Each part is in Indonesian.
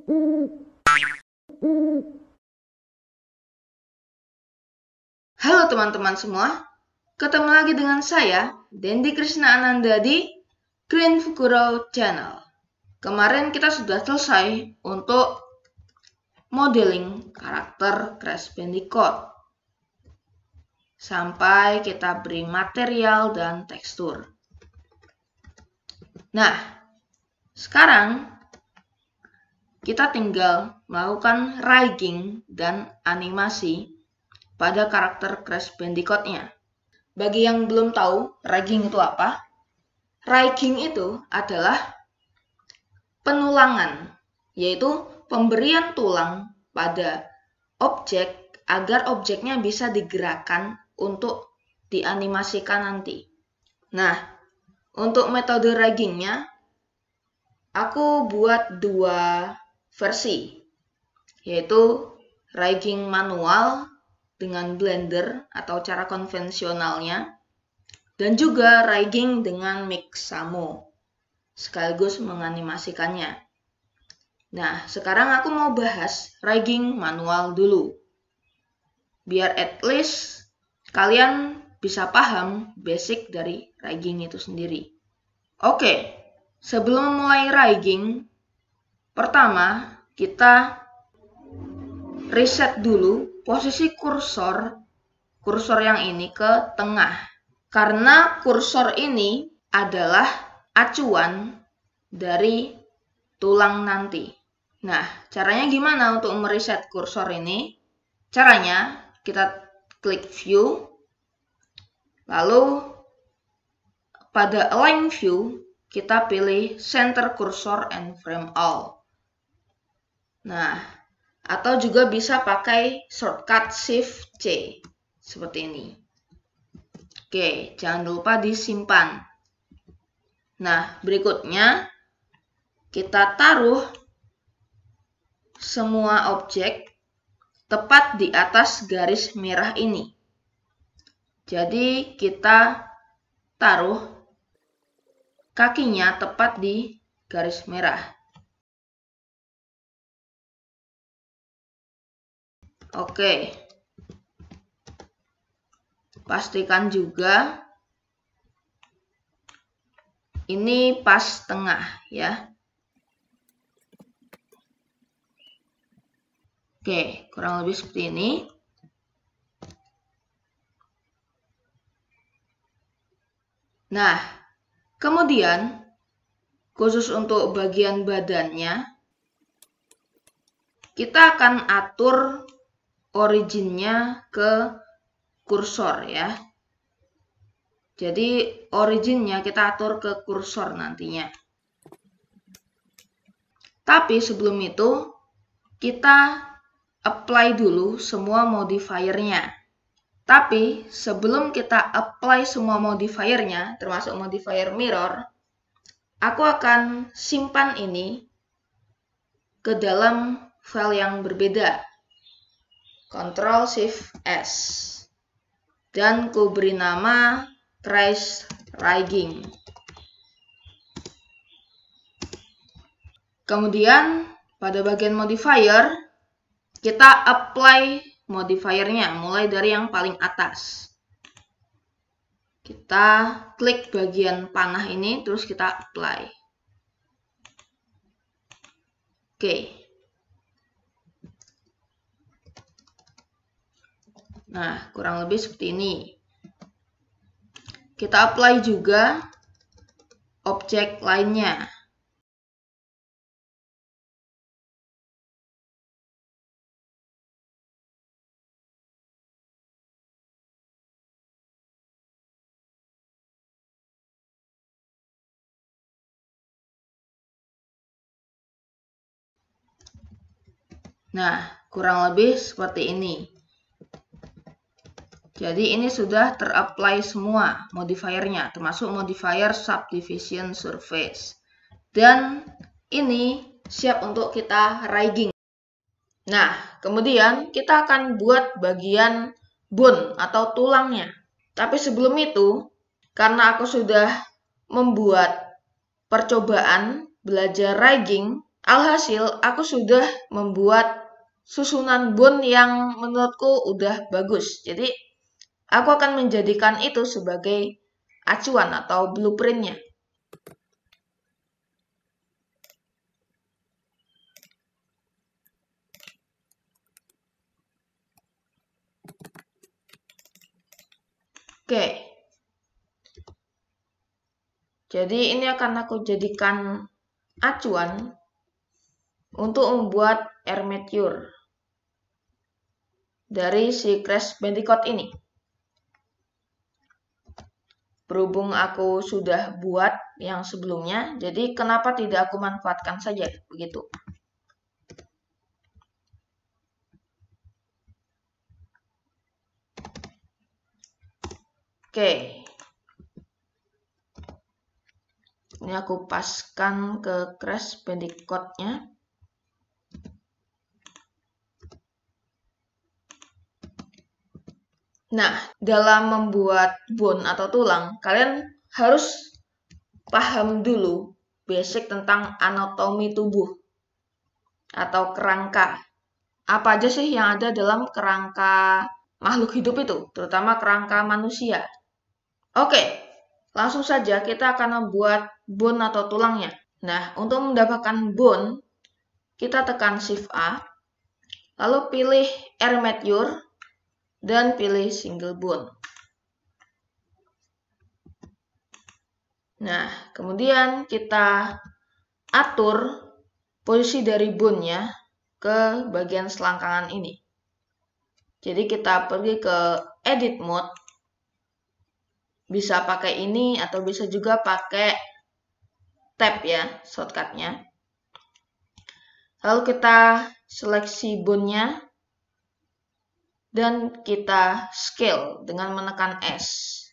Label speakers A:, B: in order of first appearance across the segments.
A: Halo teman-teman semua, ketemu lagi dengan saya, Dendi Krishna Ananda di Green Fukuro Channel. Kemarin kita sudah selesai untuk modeling karakter Crash Bandicoot. Sampai kita beri material dan tekstur. Nah, sekarang kita tinggal melakukan rigging dan animasi pada karakter Crash Bandicoot-nya. Bagi yang belum tahu, rigging itu apa? Rigging itu adalah penulangan, yaitu pemberian tulang pada objek agar objeknya bisa digerakkan untuk dianimasikan nanti. Nah, untuk metode riggingnya, aku buat dua versi, yaitu rigging manual dengan blender atau cara konvensionalnya, dan juga rigging dengan Mixamo, sekaligus menganimasikannya. Nah, sekarang aku mau bahas rigging manual dulu, biar at least kalian bisa paham basic dari rigging itu sendiri. Oke, sebelum mulai rigging, pertama kita reset dulu posisi kursor yang ini ke tengah. Karena kursor ini adalah acuan dari tulang nanti. Nah, caranya gimana untuk mereset kursor ini? Caranya kita klik view, lalu pada align view kita pilih center cursor and frame all. Nah, atau juga bisa pakai shortcut Shift C seperti ini. Oke, jangan lupa disimpan. Nah, berikutnya kita taruh semua objek tepat di atas garis merah ini. Jadi kita taruh kakinya tepat di garis merah. Oke, pastikan juga ini pas tengah ya. Oke, kurang lebih seperti ini. Nah, kemudian khusus untuk bagian badannya, kita akan atur originnya ke kursor ya. Jadi originnya kita atur ke kursor nantinya. Tapi sebelum itu kita apply dulu semua modifiernya. Tapi sebelum kita apply semua modifiernya, termasuk modifier mirror, aku akan simpan ini ke dalam file yang berbeda. Ctrl Shift S. Dan ku beri nama Crash Rigging. Kemudian pada bagian modifier kita apply modifiernya mulai dari yang paling atas. Kita klik bagian panah ini terus kita apply. Oke. Nah, kurang lebih seperti ini. Kita apply juga objek lainnya. Nah, kurang lebih seperti ini. Jadi ini sudah ter-apply semua modifiernya, termasuk modifier subdivision surface. Dan ini siap untuk kita rigging. Nah, kemudian kita akan buat bagian bone atau tulangnya. Tapi sebelum itu, karena aku sudah membuat percobaan belajar rigging Alhasil, aku sudah membuat susunan bone yang menurutku udah bagus. Jadi, aku akan menjadikan itu sebagai acuan atau blueprintnya. Oke. Jadi ini akan aku jadikan acuan untuk membuat armature dari si Crash Bandicoot ini. Berhubung aku sudah buat yang sebelumnya, jadi kenapa tidak aku manfaatkan saja begitu. Oke. Ini aku paskan ke Crash Bandicoot-nya. Nah, dalam membuat bone atau tulang, kalian harus paham dulu basic tentang anatomi tubuh atau kerangka. Apa aja sih yang ada dalam kerangka makhluk hidup itu, terutama kerangka manusia. Oke, langsung saja kita akan membuat bone atau tulangnya. Nah, untuk mendapatkan bone, kita tekan Shift A, lalu pilih armature, dan pilih single bone. Nah, kemudian kita atur posisi dari bone-nya ke bagian selangkangan ini. Jadi kita pergi ke edit mode. Bisa pakai ini atau bisa juga pakai tab ya, shortcut-nya. Lalu kita seleksi bone-nya dan kita scale dengan menekan S.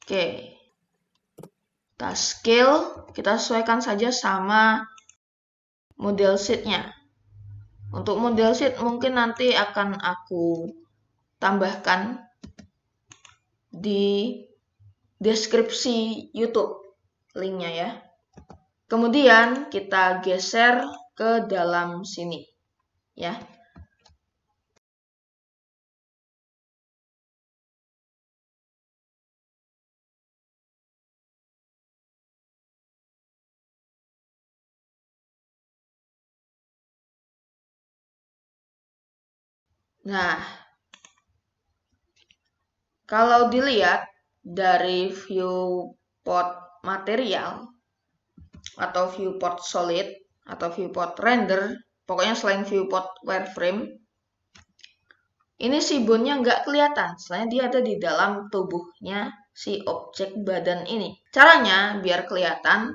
A: Oke. Kita scale, kita sesuaikan saja sama model sheet-nya. Untuk model sheet mungkin nanti akan aku tambahkan di deskripsi YouTube linknya ya. Kemudian kita geser ke dalam sini ya. Nah, kalau dilihat dari viewport material atau viewport solid atau viewport render, pokoknya selain viewport wireframe, ini si bone-nya nggak kelihatan, selain dia ada di dalam tubuhnya si objek badan ini. Caranya biar kelihatan,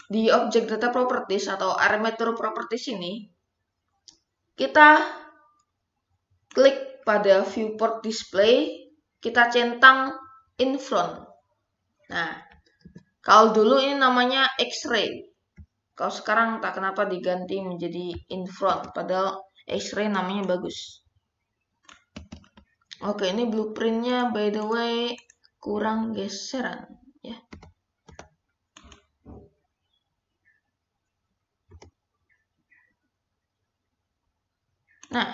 A: di object data properties atau armature properties ini, kita klik pada viewport display, kita centang in front. Nah, kalau dulu ini namanya X-ray. Kalau sekarang tak kenapa diganti menjadi in front, padahal X-ray namanya bagus. Oke, ini blueprintnya by the way kurang geseran ya. Nah,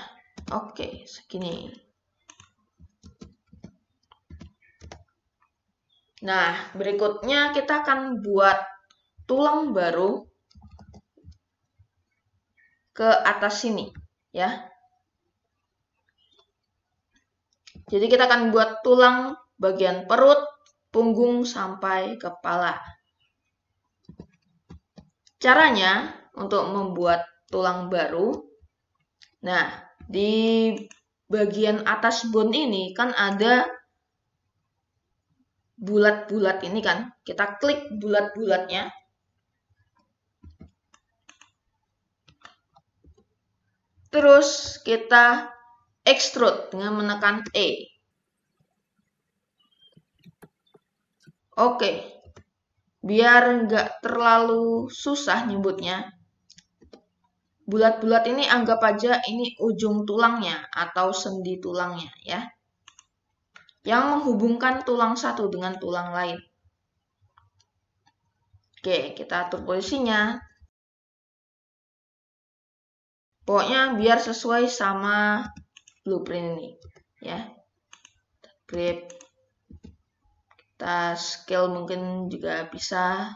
A: oke, segini. Nah, berikutnya kita akan buat tulang baru ke atas sini ya. Jadi kita akan buat tulang bagian perut, punggung sampai kepala. Caranya untuk membuat tulang baru, nah di bagian atas bone ini kan ada bulat-bulat ini kan, kita klik bulat-bulatnya. Terus kita extrude dengan menekan E. Oke, biar nggak terlalu susah nyebutnya, bulat-bulat ini anggap aja ini ujung tulangnya atau sendi tulangnya ya, yang menghubungkan tulang satu dengan tulang lain. Oke, kita atur posisinya. Pokoknya biar sesuai sama blueprint ini, ya. Grip, kita scale mungkin juga bisa.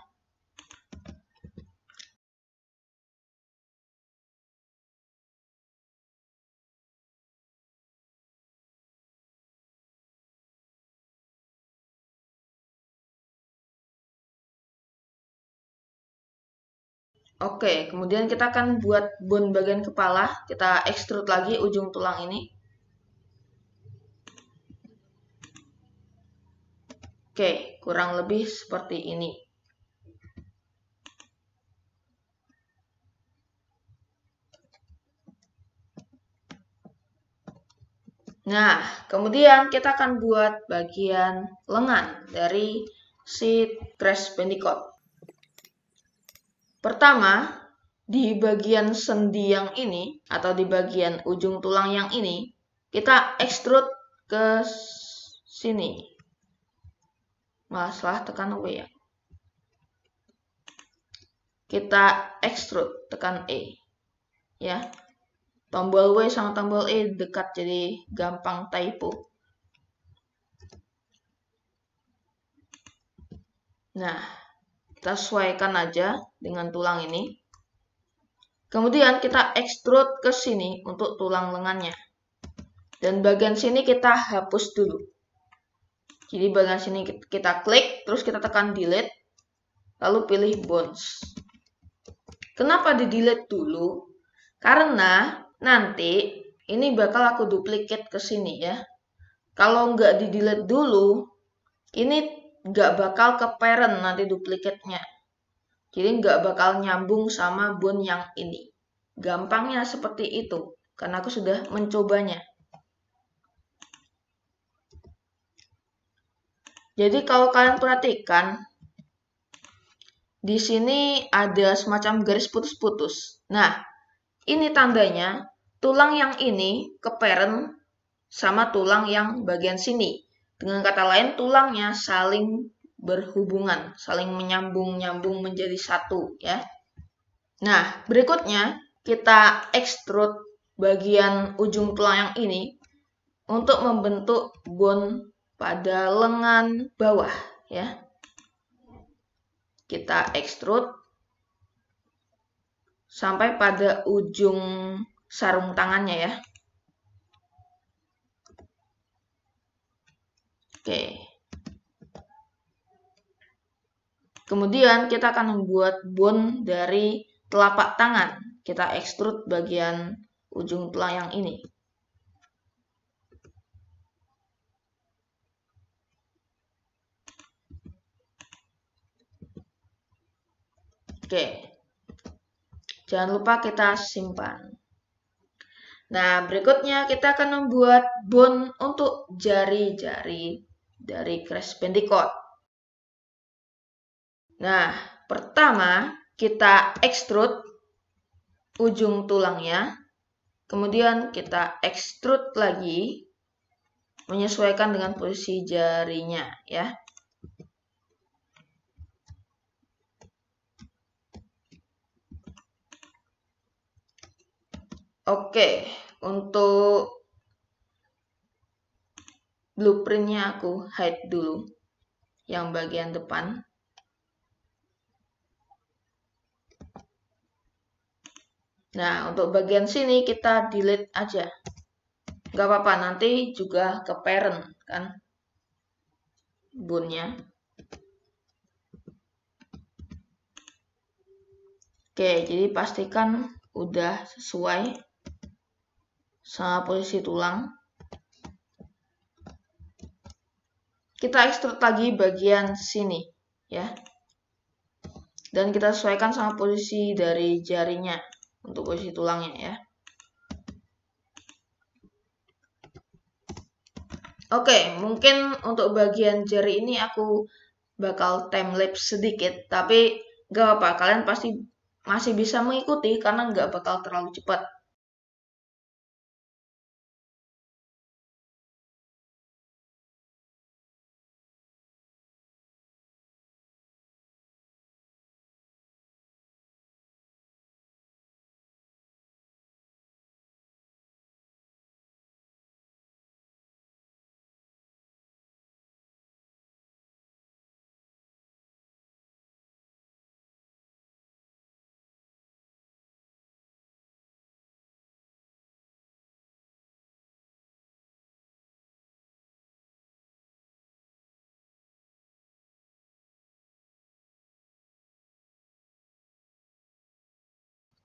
A: Oke, kemudian kita akan buat bone bagian kepala. Kita extrude lagi ujung tulang ini. Oke, kurang lebih seperti ini. Nah, kemudian kita akan buat bagian lengan dari si Crash Bandicoot. Pertama, di bagian sendi yang ini, atau di bagian ujung tulang yang ini, kita extrude ke sini. Salah tekan W ya. Kita extrude, tekan E. Ya. Tombol W sama tombol E dekat, jadi gampang typo. Nah, kita sesuaikan aja dengan tulang ini. Kemudian kita extrude ke sini untuk tulang lengannya. Dan bagian sini kita hapus dulu. Jadi bagian sini kita klik, terus kita tekan delete, lalu pilih bones. Kenapa di delete dulu? Karena nanti ini bakal aku duplicate ke sini ya. Kalau nggak di delete dulu, ini nggak bakal ke parent nanti duplikatnya. Jadi nggak bakal nyambung sama bone yang ini. Gampangnya seperti itu, karena aku sudah mencobanya. Jadi kalau kalian perhatikan, di sini ada semacam garis putus-putus. Nah, ini tandanya tulang yang ini ke parent sama tulang yang bagian sini. Dengan kata lain, tulangnya saling berhubungan, saling menyambung-nyambung menjadi satu, ya. Nah, berikutnya kita extrude bagian ujung tulang yang ini untuk membentuk bone pada lengan bawah, ya. Kita extrude sampai pada ujung sarung tangannya ya. Oke. Kemudian kita akan membuat bone dari telapak tangan. Kita extrude bagian ujung tulang yang ini. Oke. Jangan lupa kita simpan. Nah, berikutnya kita akan membuat bone untuk jari-jari dari Crash Bandicoot. Nah, pertama kita extrude ujung tulangnya. Kemudian kita extrude lagi menyesuaikan dengan posisi jarinya ya. Oke, untuk blueprintnya aku hide dulu yang bagian depan. Nah, untuk bagian sini kita delete aja. Gak apa-apa, nanti juga ke parent kan bone-nya. Oke, jadi pastikan udah sesuai sama posisi tulang. Kita extrude lagi bagian sini ya. Dan kita sesuaikan sama posisi dari jarinya untuk posisi tulangnya ya. Oke, mungkin untuk bagian jari ini aku bakal time-lapse sedikit, tapi gak apa-apa, kalian pasti masih bisa mengikuti karena gak bakal terlalu cepat.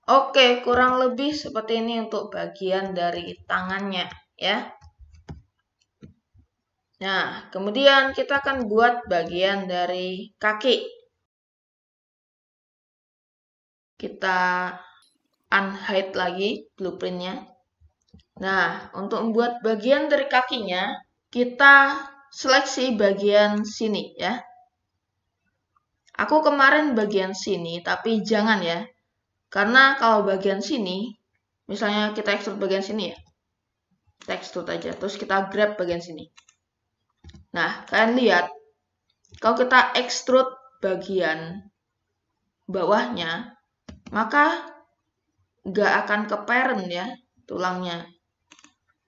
A: Oke, kurang lebih seperti ini untuk bagian dari tangannya, ya. Nah, kemudian kita akan buat bagian dari kaki. Kita unhide lagi blueprintnya. Nah, untuk membuat bagian dari kakinya, kita seleksi bagian sini, ya. Aku kemarin bagian sini, tapi jangan ya. Karena kalau bagian sini, misalnya kita extrude bagian sini ya. Kita extrude aja, terus kita grab bagian sini. Nah, kalian lihat, kalau kita extrude bagian bawahnya, maka nggak akan ke parent ya, tulangnya.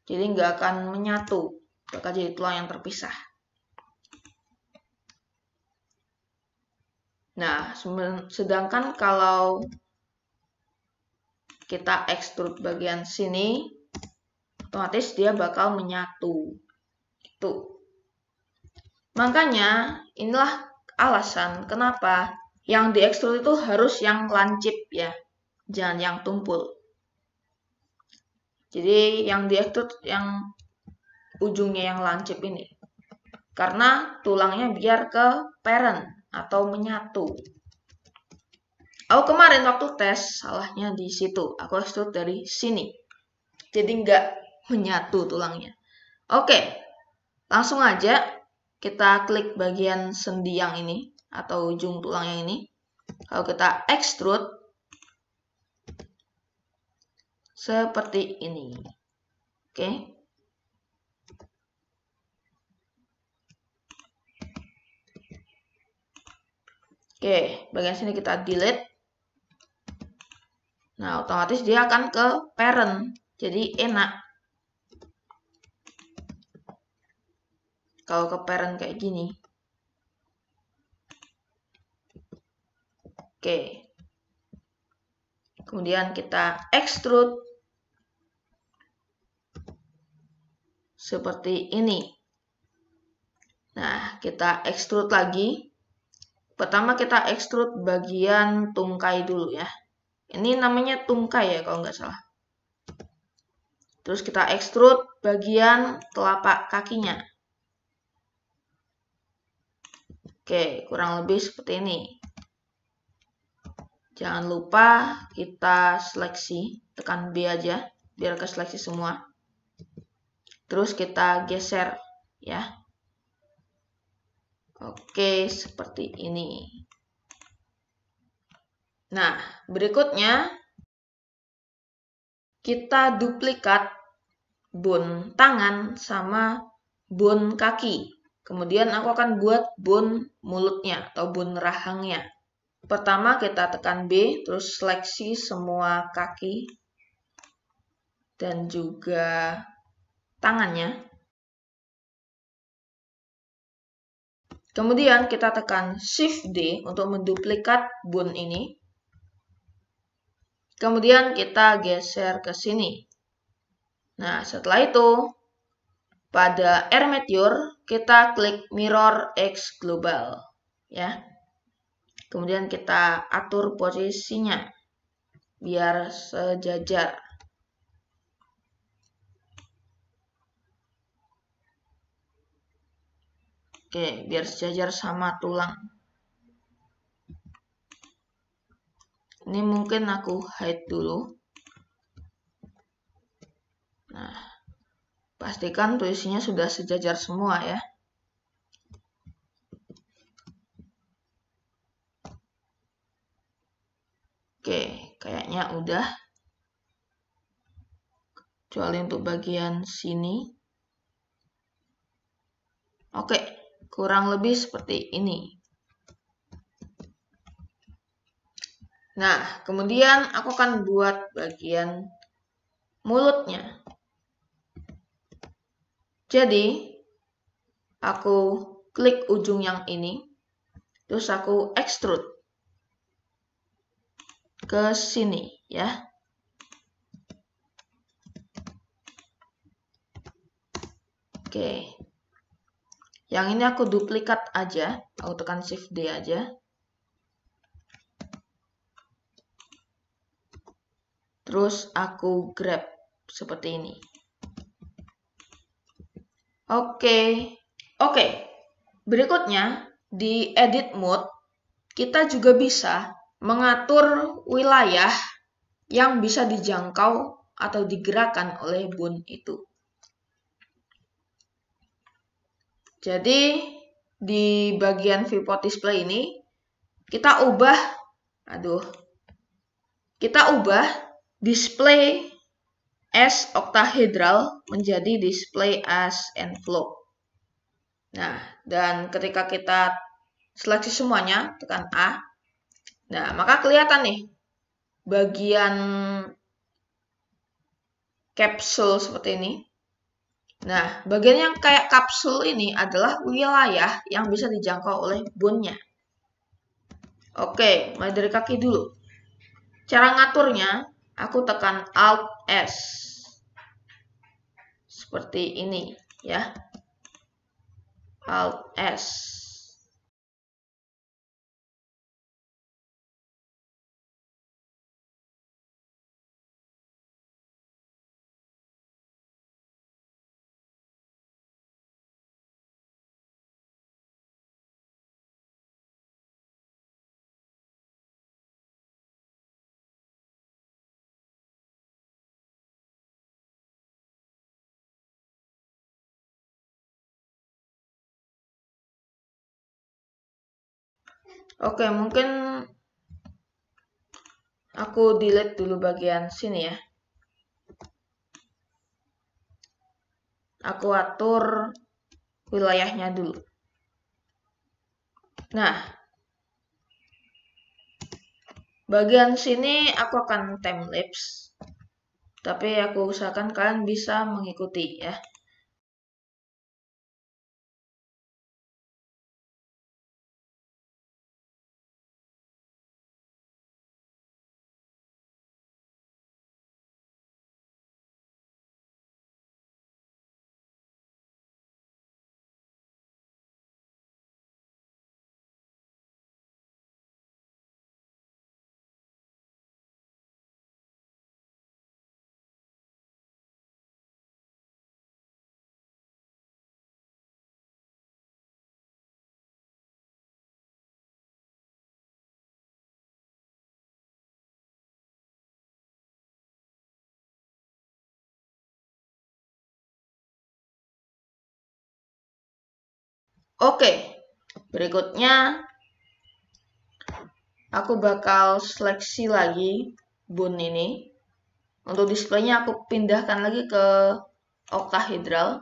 A: Jadi nggak akan menyatu, bakal jadi tulang yang terpisah. Nah, sedangkan kalau kita extrude bagian sini, otomatis dia bakal menyatu. Itu. Makanya, inilah alasan kenapa yang di extrude itu harus yang lancip ya, jangan yang tumpul. Jadi yang di extrude yang ujungnya yang lancip ini. Karena tulangnya biar ke parent atau menyatu. Aku kemarin waktu tes, salahnya di situ. Aku extrude dari sini. Jadi nggak menyatu tulangnya. Oke, langsung aja kita klik bagian sendi yang ini, atau ujung tulang yang ini. Kalau kita extrude, seperti ini. Oke. Oke, bagian sini kita delete. Nah, otomatis dia akan ke parent. Jadi enak. Kalau ke parent kayak gini. Oke. Kemudian kita extrude. Seperti ini. Nah, kita extrude lagi. Pertama kita extrude bagian tungkai dulu ya. Ini namanya tungkai ya kalau nggak salah. Terus kita extrude bagian telapak kakinya. Oke, kurang lebih seperti ini. Jangan lupa kita seleksi, tekan B aja, biar ke seleksi semua. Terus kita geser ya. Oke, seperti ini. Nah, berikutnya kita duplikat bone tangan sama bone kaki. Kemudian aku akan buat bone mulutnya atau bone rahangnya. Pertama kita tekan B, terus seleksi semua kaki dan juga tangannya. Kemudian kita tekan Shift D untuk menduplikat bone ini. Kemudian kita geser ke sini. Nah, setelah itu, pada Armature, kita klik Mirror X Global. Ya. Kemudian kita atur posisinya, biar sejajar. Oke, biar sejajar sama tulang. Ini mungkin aku hide dulu. Nah, pastikan posisinya sudah sejajar semua ya. Oke, kayaknya udah. Kecuali untuk bagian sini. Oke, kurang lebih seperti ini. Nah, kemudian aku akan buat bagian mulutnya. Jadi, aku klik ujung yang ini, terus aku extrude ke sini ya. Oke. Yang ini aku duplikat aja, aku tekan Shift D aja. terus aku grab seperti ini. Oke. Berikutnya di edit mode kita juga bisa mengatur wilayah yang bisa dijangkau atau digerakkan oleh bone itu. Jadi di bagian viewport display ini kita ubah display as octahedral menjadi display as envelope. Nah, dan ketika kita seleksi semuanya, tekan A. Nah, maka kelihatan nih bagian kapsul seperti ini. Nah, bagian yang kayak kapsul ini adalah wilayah yang bisa dijangkau oleh bone-nya. Oke, mulai dari kaki dulu. Cara ngaturnya, aku tekan Alt S. Seperti ini, ya. Alt S. Oke, mungkin aku delete dulu bagian sini ya. Aku atur wilayahnya dulu. Nah, bagian sini aku akan time-lapse. Tapi aku usahakan kalian bisa mengikuti ya. Oke, berikutnya aku bakal seleksi lagi bone ini. Untuk displaynya aku pindahkan lagi ke octahedral.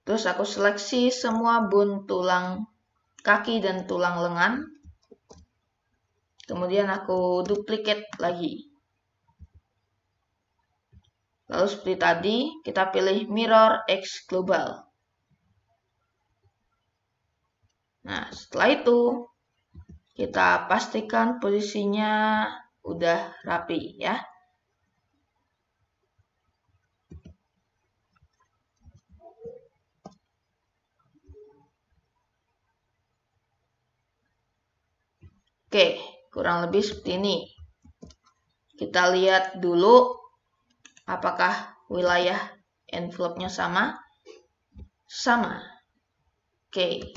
A: Terus aku seleksi semua bone tulang kaki dan tulang lengan. Kemudian aku duplicate lagi. Lalu seperti tadi, kita pilih Mirror X Global. Nah, setelah itu, kita pastikan posisinya udah rapi ya. Oke, kurang lebih seperti ini. Kita lihat dulu apakah wilayah envelope-nya sama. Sama. Oke.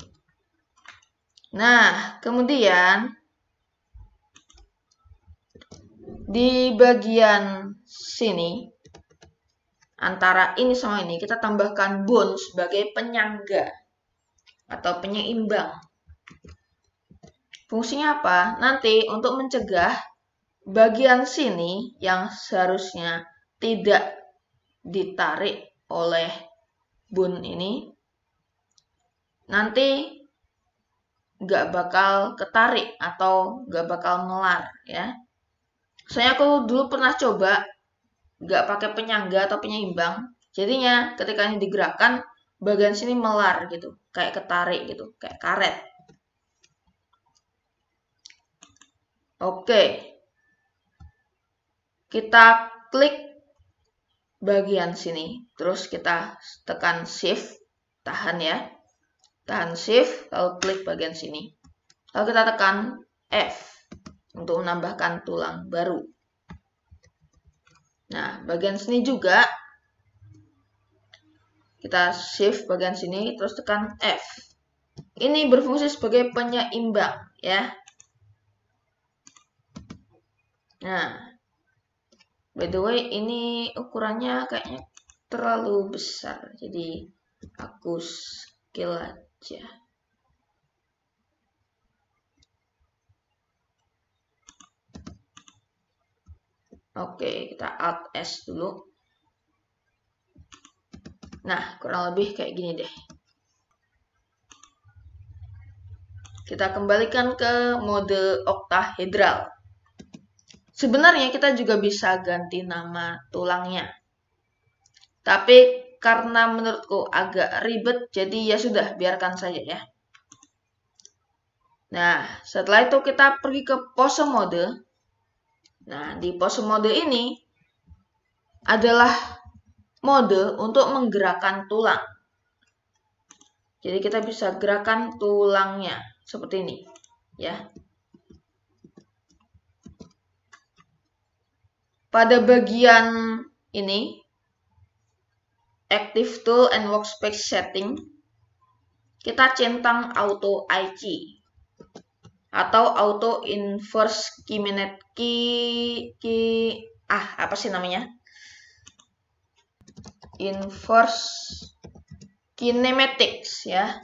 A: Nah, kemudian di bagian sini, antara ini sama ini, kita tambahkan bone sebagai penyangga atau penyeimbang. Fungsinya apa? Nanti untuk mencegah bagian sini yang seharusnya tidak ditarik oleh bone ini, nanti nggak bakal ketarik atau nggak bakal melar ya. Soalnya aku dulu pernah coba nggak pakai penyangga atau penyeimbang, jadinya ketika ini digerakkan bagian sini melar gitu, kayak ketarik gitu, kayak karet. Oke, kita klik bagian sini, terus kita tekan shift, tahan ya, tahan shift, lalu klik bagian sini, lalu kita tekan F. untuk menambahkan tulang baru. Nah, bagian sini juga kita shift bagian sini, terus tekan F. Ini berfungsi sebagai penyeimbang, ya. Nah, by the way, ini ukurannya kayaknya terlalu besar, jadi aku scale aja. Oke, kita Alt S dulu. Nah, kurang lebih kayak gini deh. Kita kembalikan ke mode oktahedral. Sebenarnya kita juga bisa ganti nama tulangnya. Tapi karena menurutku agak ribet, jadi ya sudah, biarkan saja ya. Nah, setelah itu kita pergi ke pose mode. Nah, di pose mode ini adalah mode untuk menggerakkan tulang. Jadi kita bisa gerakan tulangnya seperti ini, ya. Pada bagian ini, Active Tool and Workspace Setting, kita centang Auto IK atau Auto Inverse apa sih namanya? Inverse Kinematics, ya.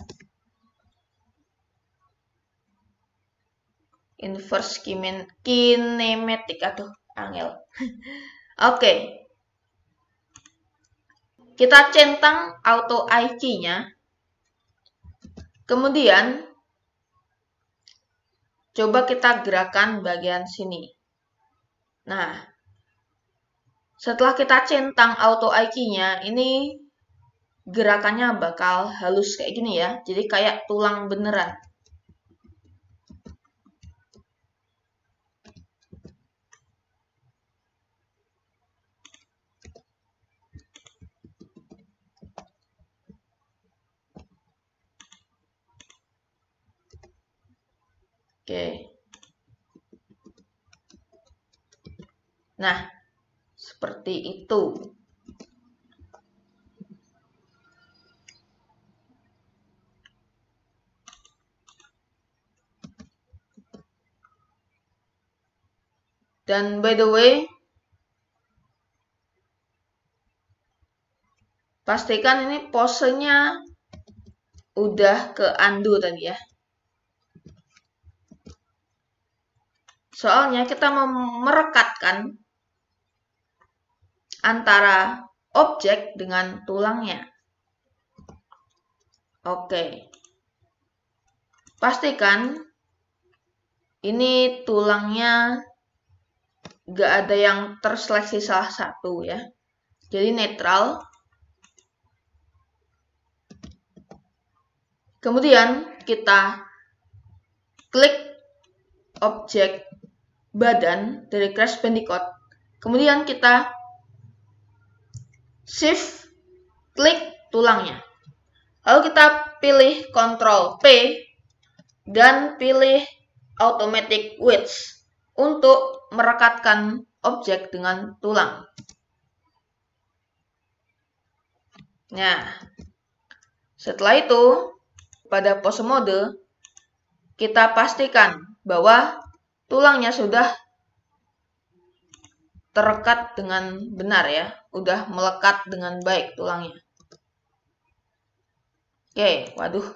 A: Inverse kinematic, aduh, angel. Oke. Kita centang Auto IK-nya. Kemudian coba kita gerakan bagian sini. Nah, setelah kita centang Auto IK-nya, ini gerakannya bakal halus kayak gini ya. Jadi kayak tulang beneran. Oke. Nah, seperti itu. Dan by the way, pastikan ini posenya udah ke undo tadi ya. Soalnya kita mau merekatkan antara objek dengan tulangnya. Oke. Pastikan ini tulangnya gak ada yang terseleksi salah satu ya. Jadi netral. Kemudian kita klik objek badan dari Crash Bandicoot. Kemudian kita shift klik tulangnya. Lalu kita pilih Ctrl P dan pilih Automatic Width untuk merekatkan objek dengan tulang. Nah, setelah itu pada pose mode kita pastikan bahwa tulangnya sudah terekat dengan benar ya, udah melekat dengan baik tulangnya. Oke, waduh.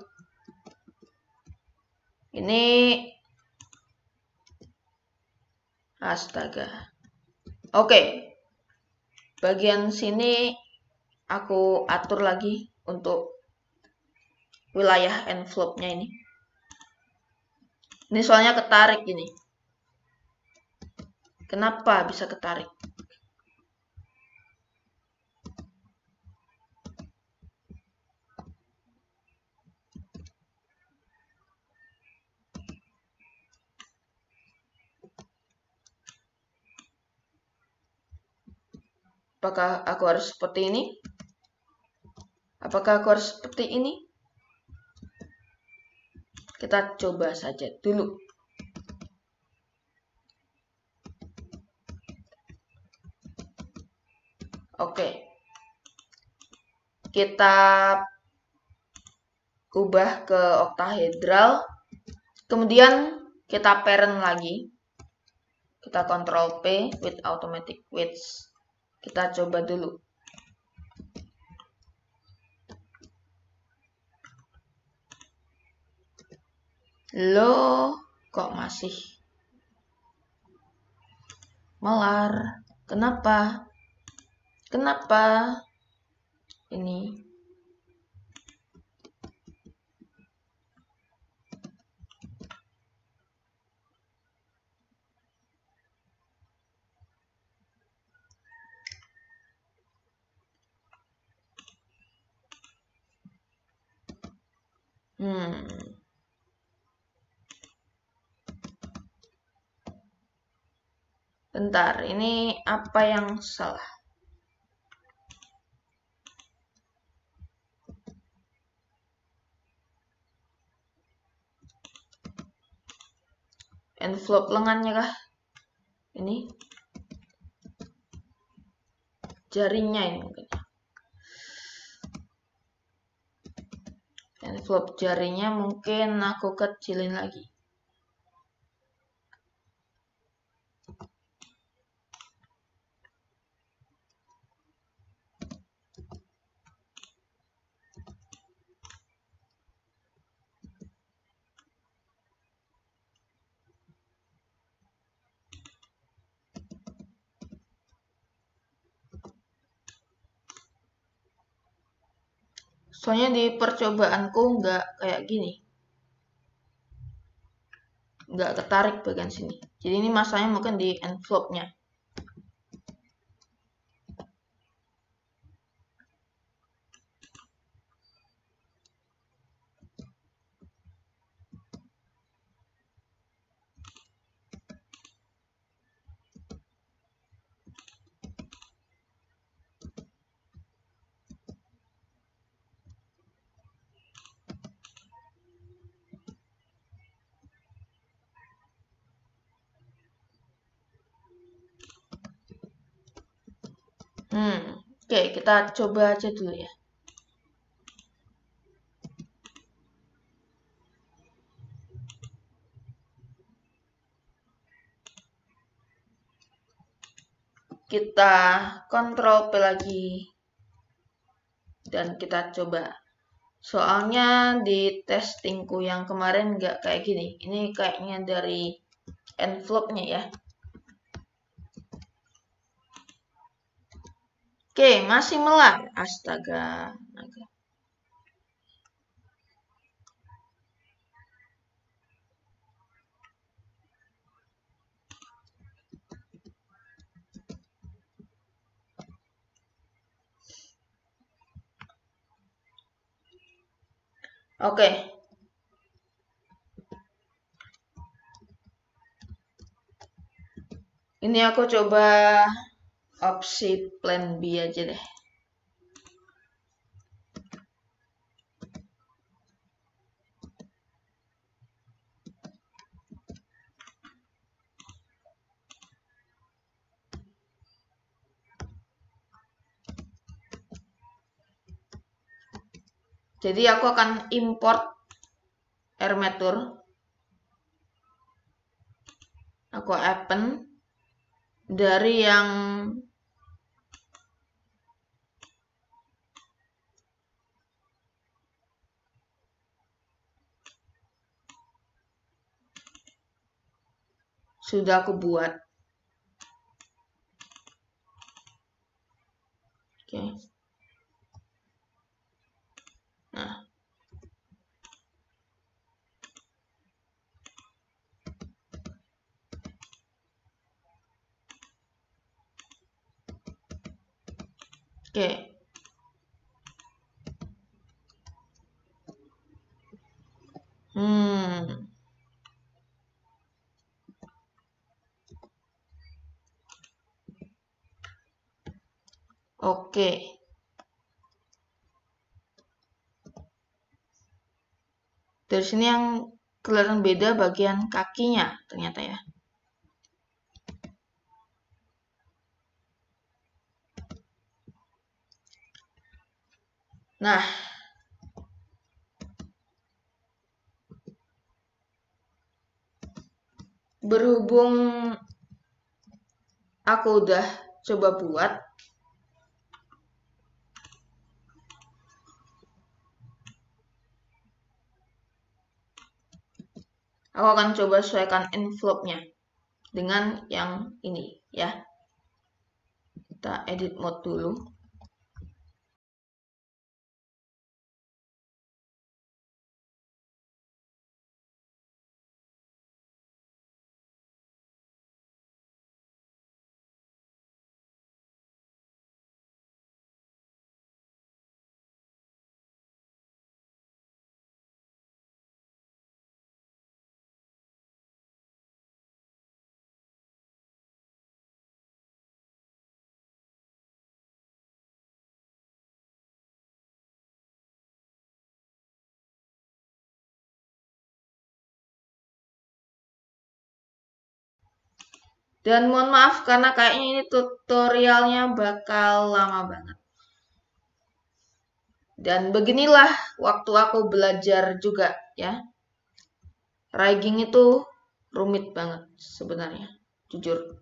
A: Ini astaga. Oke. Bagian sini aku atur lagi untuk wilayah envelope-nya ini. Ini soalnya ketarik ini. Kenapa bisa ketarik? Apakah aku harus seperti ini? Apakah aku harus seperti ini? Kita coba saja dulu. Oke. Kita ubah ke octahedral. Kemudian kita parent lagi. Kita Ctrl P with automatic width. Kita coba dulu. Loh, kok masih melar? Kenapa? Kenapa? Ini. Bentar, ini apa yang salah? Envelope lengannya kah? Ini jarinya ini mungkin. Envelope jarinya mungkin aku kecilin lagi. Soalnya di percobaanku nggak kayak gini. Nggak ketarik bagian sini. Jadi ini masalahnya mungkin di envelope-nya. Oke, kita coba aja dulu ya. Kita Ctrl P lagi. Dan kita coba. Soalnya di testingku yang kemarin nggak kayak gini. Ini kayaknya dari envelope-nya ya. Oke, masih melar. Astaga. Oke. Ini aku coba opsi plan B aja deh. Jadi aku akan import Armature. Aku open dari yang sudah aku buat. Oke. Nah. Oke. Oke. Dari sini yang kelihatan beda bagian kakinya ternyata ya. Nah, berhubung aku udah coba buat, aku akan coba sesuaikan envelope-nya dengan yang ini ya. Kita edit mode dulu. Dan mohon maaf karena kayaknya ini tutorialnya bakal lama banget. Dan beginilah waktu aku belajar juga ya. Rigging itu rumit banget sebenarnya, jujur.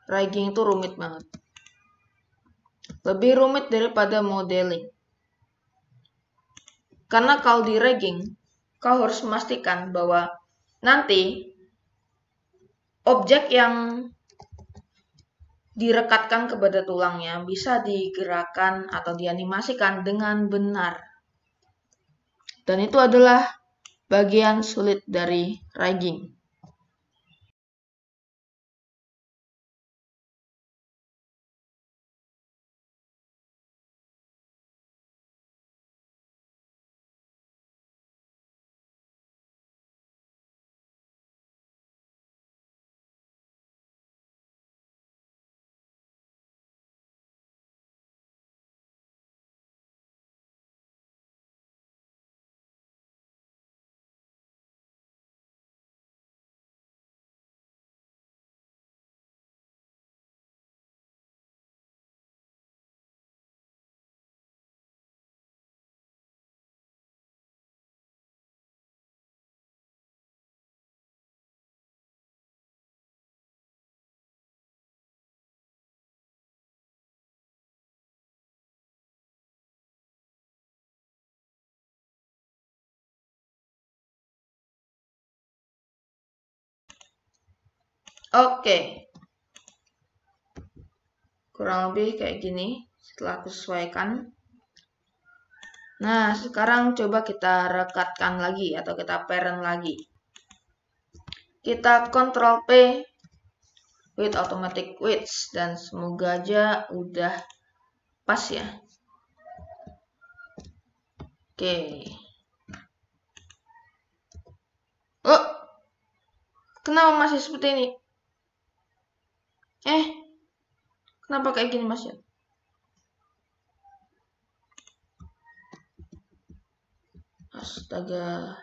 A: Rigging itu rumit banget. Lebih rumit daripada modeling. Karena kalau di rigging, kau harus memastikan bahwa nanti objek yang direkatkan kepada tulangnya bisa digerakkan atau dianimasikan dengan benar. Dan itu adalah bagian sulit dari rigging. Oke. Kurang lebih kayak gini setelah aku sesuaikan. Nah, sekarang coba kita rekatkan lagi atau kita parent lagi. Kita Ctrl P with automatic width dan semoga aja udah pas ya. Oke. Oh, kenapa masih seperti ini? Kenapa kayak gini Mas ya? Astaga.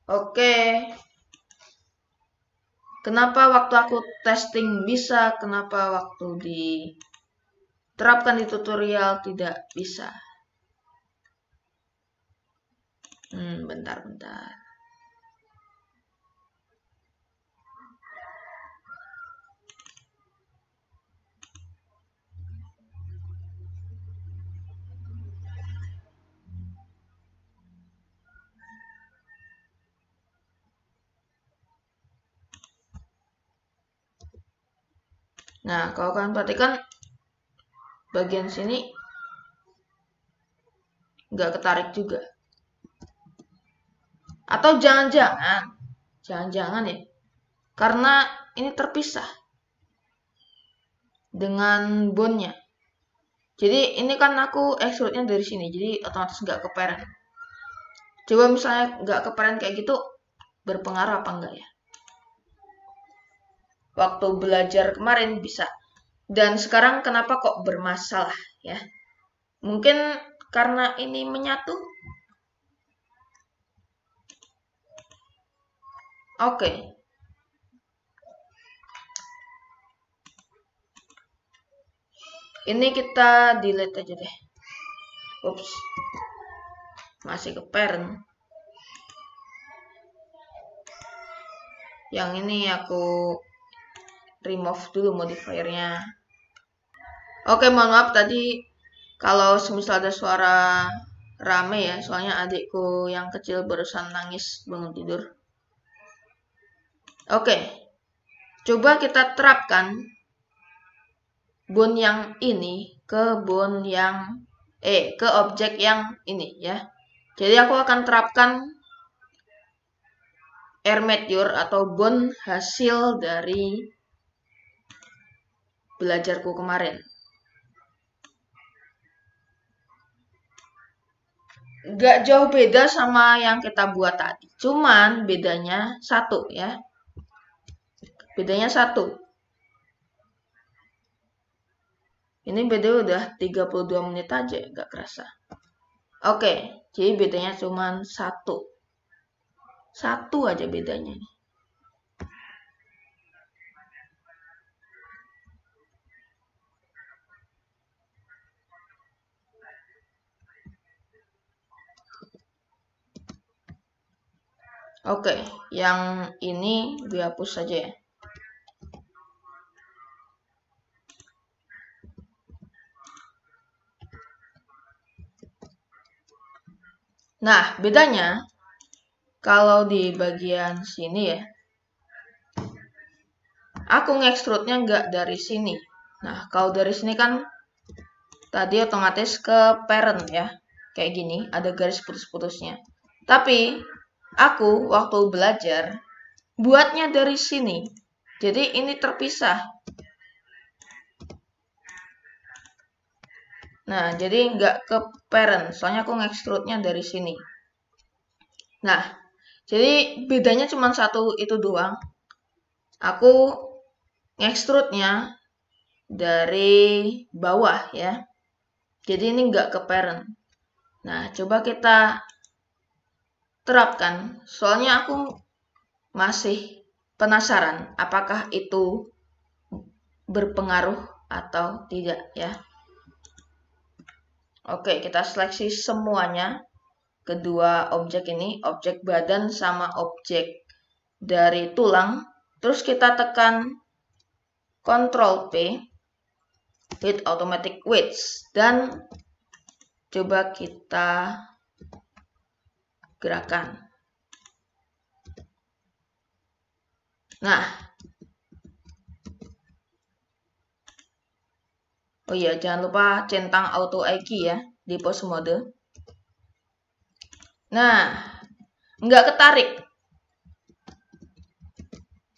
A: Oke. Kenapa waktu aku testing bisa, kenapa waktu diterapkan di tutorial tidak bisa? Bentar. Nah, kalau kalian perhatikan bagian sini nggak ketarik juga. Atau jangan-jangan ya, karena ini terpisah dengan bone-nya. Jadi ini kan aku extrude-nya dari sini, jadi otomatis nggak ke parent. Coba misalnya nggak ke parent kayak gitu, berpengaruh apa enggak ya? Waktu belajar kemarin bisa. Dan sekarang kenapa kok bermasalah ya? Mungkin karena ini menyatu. Oke. Ini kita delete aja deh. Ups. Masih ke parent. Yang ini aku remove dulu modifiernya. Oke, mohon maaf tadi kalau semisal ada suara rame ya, soalnya adikku yang kecil barusan nangis bangun tidur. Oke, coba kita terapkan bone yang ini ke bone yang ke objek yang ini ya. Jadi aku akan terapkan air meteor atau bone hasil dari belajarku kemarin. Gak jauh beda sama yang kita buat tadi, cuman bedanya satu ya. Bedanya satu. Ini beda udah 32 menit aja, gak kerasa. Oke, jadi bedanya cuman satu. Satu aja bedanya nih. Oke, yang ini gue hapus saja ya. Nah, bedanya kalau di bagian sini ya, aku nge-extrude-nya nggak dari sini. Nah, kalau dari sini kan tadi otomatis ke parent ya. Kayak gini, ada garis putus-putusnya. Tapi, aku waktu belajar, buatnya dari sini. Jadi, ini terpisah. Nah, jadi nggak ke parent, soalnya aku nge-extrude-nya dari sini. Nah, jadi bedanya cuma satu itu doang. Aku nge-extrude-nya dari bawah ya. Jadi ini nggak ke parent. Nah, coba kita terapkan. Soalnya aku masih penasaran apakah itu berpengaruh atau tidak ya. Oke, kita seleksi semuanya. Kedua objek ini, objek badan sama objek dari tulang. Terus kita tekan Ctrl P, with automatic weights, dan coba kita gerakan. Nah, oh iya, jangan lupa centang auto IQ ya di pose mode. Nah, nggak ketarik.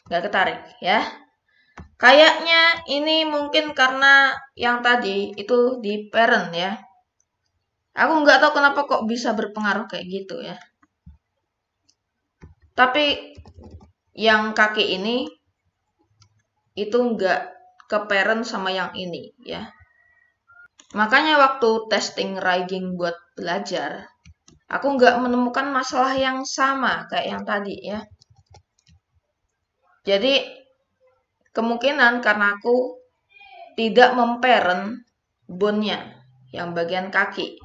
A: Nggak ketarik ya. Kayaknya ini mungkin karena yang tadi itu di parent ya. Aku nggak tahu kenapa kok bisa berpengaruh kayak gitu ya. Tapi yang kaki ini itu nggak ke parent sama yang ini ya. Makanya waktu testing rigging buat belajar, aku nggak menemukan masalah yang sama kayak yang tadi ya. Jadi kemungkinan karena aku tidak memparent bone-nya yang bagian kaki.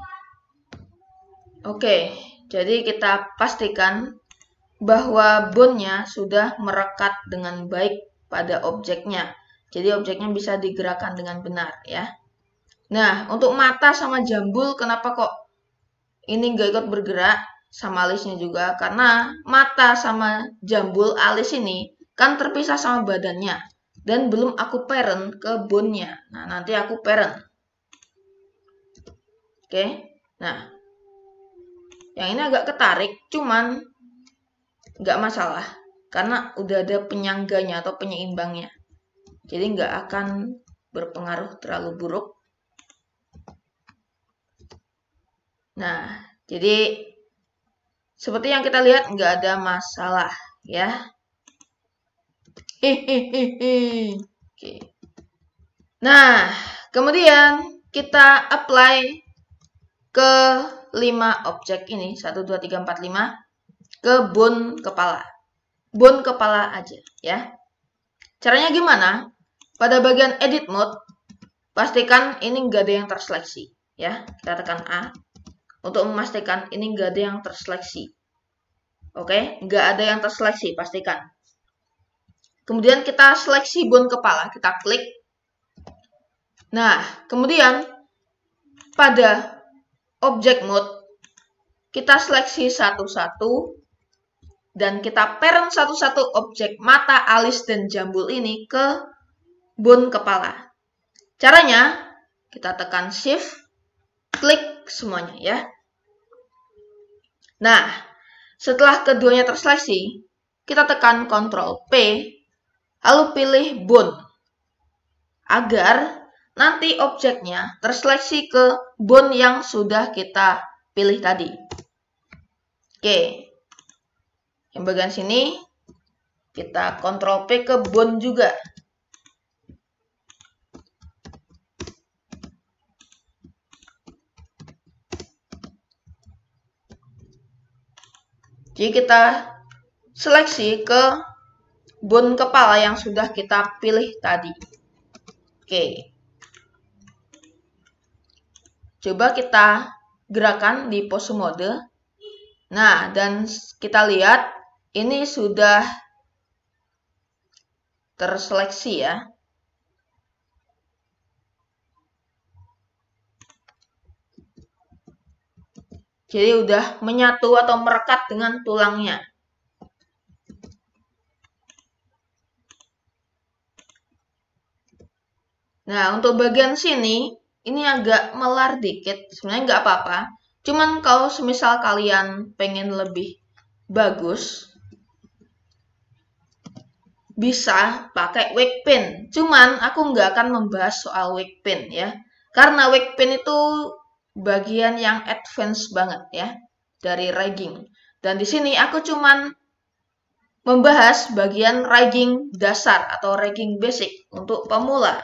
A: Oke, jadi kita pastikan bahwa bone-nya sudah merekat dengan baik pada objeknya. Jadi objeknya bisa digerakkan dengan benar ya. Nah, untuk mata sama jambul kenapa kok ini nggak ikut bergerak sama alisnya juga? Karena mata sama jambul alis ini kan terpisah sama badannya. Dan belum aku parent ke bone-nya. Nah, nanti aku parent. Oke, nah. Yang ini agak ketarik, cuman nggak masalah. Karena udah ada penyangganya atau penyeimbangnya. Jadi nggak akan berpengaruh terlalu buruk. Nah, jadi seperti yang kita lihat nggak ada masalah ya. Hehehe. Oke. Nah, kemudian kita apply ke 5 objek ini, 1, 2, 3, 4, 5 ke bone kepala. bone kepala aja ya. Caranya gimana? Pada bagian edit mode, pastikan ini nggak ada yang terseleksi ya. Kita tekan A untuk memastikan ini nggak ada yang terseleksi. Oke, nggak ada yang terseleksi, pastikan. Kemudian kita seleksi bone kepala, kita klik. Nah, kemudian pada object mode, kita seleksi satu-satu dan kita parent satu-satu objek mata, alis, dan jambul ini ke bone kepala. Caranya, kita tekan shift, klik semuanya ya. Nah, setelah keduanya terseleksi, kita tekan Ctrl P, lalu pilih bone, agar nanti objeknya terseleksi ke bone yang sudah kita pilih tadi. Oke. Yang bagian sini, kita Ctrl P ke bone juga. Jadi kita seleksi ke bone kepala yang sudah kita pilih tadi. Oke. Coba kita gerakan di pose mode. Nah, dan kita lihat ini sudah terseleksi ya. Jadi udah menyatu atau merekat dengan tulangnya. Nah, untuk bagian sini, ini agak melar dikit. Sebenarnya nggak apa-apa. Cuman kalau semisal kalian pengen lebih bagus, bisa pakai wake pen. Cuman aku nggak akan membahas soal wake pen ya. Karena wake pen itu bagian yang advance banget ya dari rigging. Dan di sini aku cuman membahas bagian rigging dasar atau rigging basic untuk pemula.